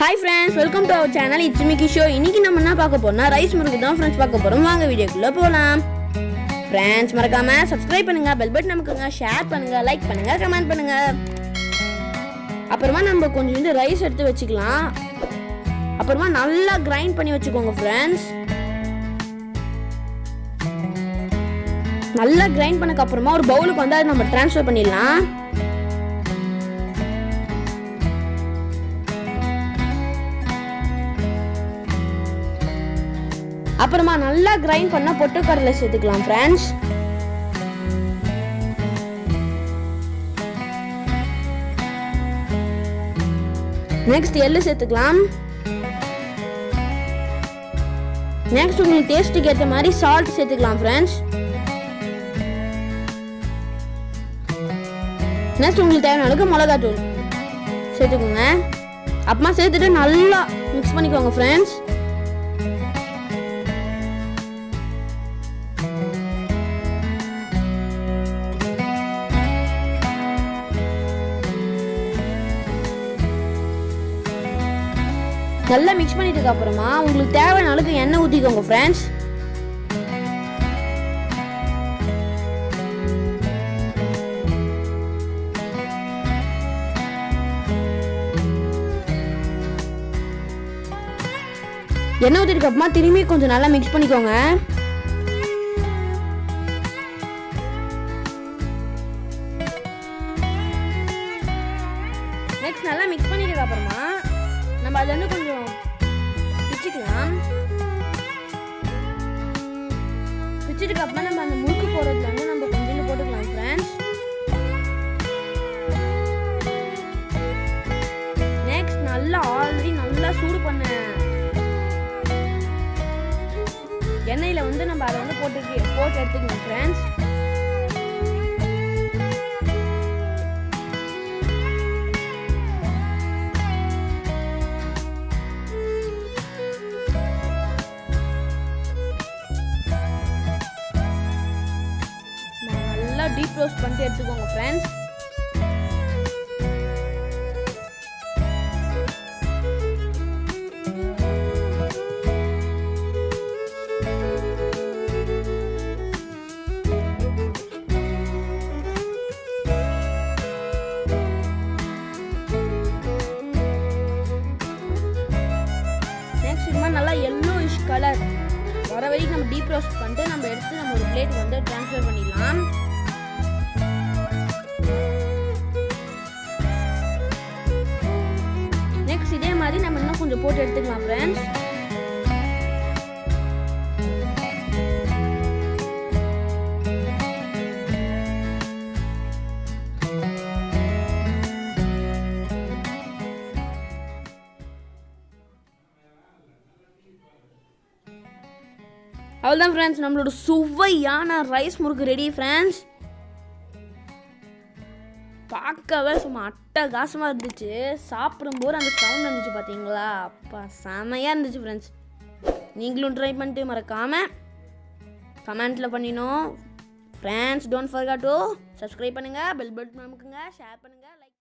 Hi friends, welcome to our channel. It's me Kishore. இன்னைக்கு நம்ம என்ன பார்க்க போறோம்னா ரைஸ் முறுக்கு தான் फ्रेंड्स பார்க்க போறோம். வாங்க வீடியோக்குள்ள போலாம். फ्रेंड्स மறக்காம Subscribe பண்ணுங்க, பெல் பட்டன் அமுக்குங்க, ஷேர் பண்ணுங்க, லைக் பண்ணுங்க, கமெண்ட் பண்ணுங்க. அப்புறமா நம்ம கொஞ்சம் ரைஸ் எடுத்து வச்சுக்கலாம். அப்புறமா நல்லா கிரைண்ட் பண்ணி வச்சுக்கோங்க फ्रेंड्स. நல்லா கிரைண்ட் பண்ணதுக்கு அப்புறமா ஒரு பவுலுக்கு வந்து அதை நம்ம ட்ரான்ஸ்ஃபர் பண்ணிடலாம். அப்புறமா நல்லா கிரைண்ட் பண்ண பொட்டுக்கடலை சேர்த்துக்கலாம் फ्रेंड्स. நெக்ஸ்ட் எள்ளு சேர்த்துக்கலாம். நெக்ஸ்ட் உங்களுக்கு டேஸ்ட்டுக்கு ஏற்ற மாதிரி சால்ட் சேர்த்துக்கலாம் फ्रेंड्स. நெக்ஸ்ட் உங்களுக்கு தேவையான அளவுக்கு மிளகாய் தூள் சேர்த்துக்கோங்க. அப்புறமா சேர்த்துட்டு நல்லா மிக்ஸ் பண்ணிக்கோங்க फ्रेंड्स. நல்லா மிக்ஸ் பண்ணிட்டதுக்கு அப்புறமா உங்களுக்கு தேவையான அளவுக்கு எண்ணெய் ஊத்திக்கோங்க फ्रेंड्स. எண்ணெய் ஊத்திட்டதுக்கு அப்புறமா திரும்பி கொஞ்சம் நல்லா மிக்ஸ் பண்ணிக்கோங்க. நெக்ஸ்ட் நல்லா மிக்ஸ் பண்ணிட்டதுக்கு அப்புறமா நம்ம அதுல இருந்து கொஞ்சம் பிச்சுக்கலாம். பிச்சுட்டுக்கு அப்புறமா நம்ம அந்த முறுக்கு போடுறதுல வந்து நம்ம கொஞ்சம் போட்டுக்கலாம் फ्रेंड्स. நெக்ஸ்ட் நல்லா ஆல்ரெடி நல்லா சூடு பண்ண எண்ணெயில வந்து நம்ம அதை வந்து போட்டு எடுத்துக்கணும் फ्रेंड्स. டீப் ரோஸ்ட் பண்ணிட்டு எடுத்துக்கோங்க फ्रेंड्स. நெக்ஸ்ட் இது மாதிரி நல்லா yellowish கலர் வர வரைக்கும் நம்ம டீப் ரோஸ்ட் பண்ணிட்டு நம்ம எடுத்து நம்ம ஒரு பிளேட் வந்து ட்ரான்ஸ்ஃபர் பண்ணிடலாம். இதே மாதிரி நம்ம இன்னும் கொஞ்சம் போட்டு எடுத்துக்கலாம் फ्रेंड्स. அவ்வளவுதான் फ्रेंड्स, நம்மளோட சுவையான ரைஸ் முறுக்கு ரெடி फ्रेंड्स. பார்க்கவே சும்மா அட்டகாசமாக இருந்துச்சு. சாப்பிடும்போது அந்த சவுண்ட் இருந்துச்சு பார்த்தீங்களா, அப்பா செமையாக இருந்துச்சு ஃப்ரெண்ட்ஸ். நீங்களும் ட்ரை பண்ணிட்டு மறக்காமல் கமெண்ட்டில் பண்ணினோம் friends. Don't forget to subscribe பண்ணுங்கள், பெல் பட்டன் அமுக்குங்க, ஷேர் பண்ணுங்கள்.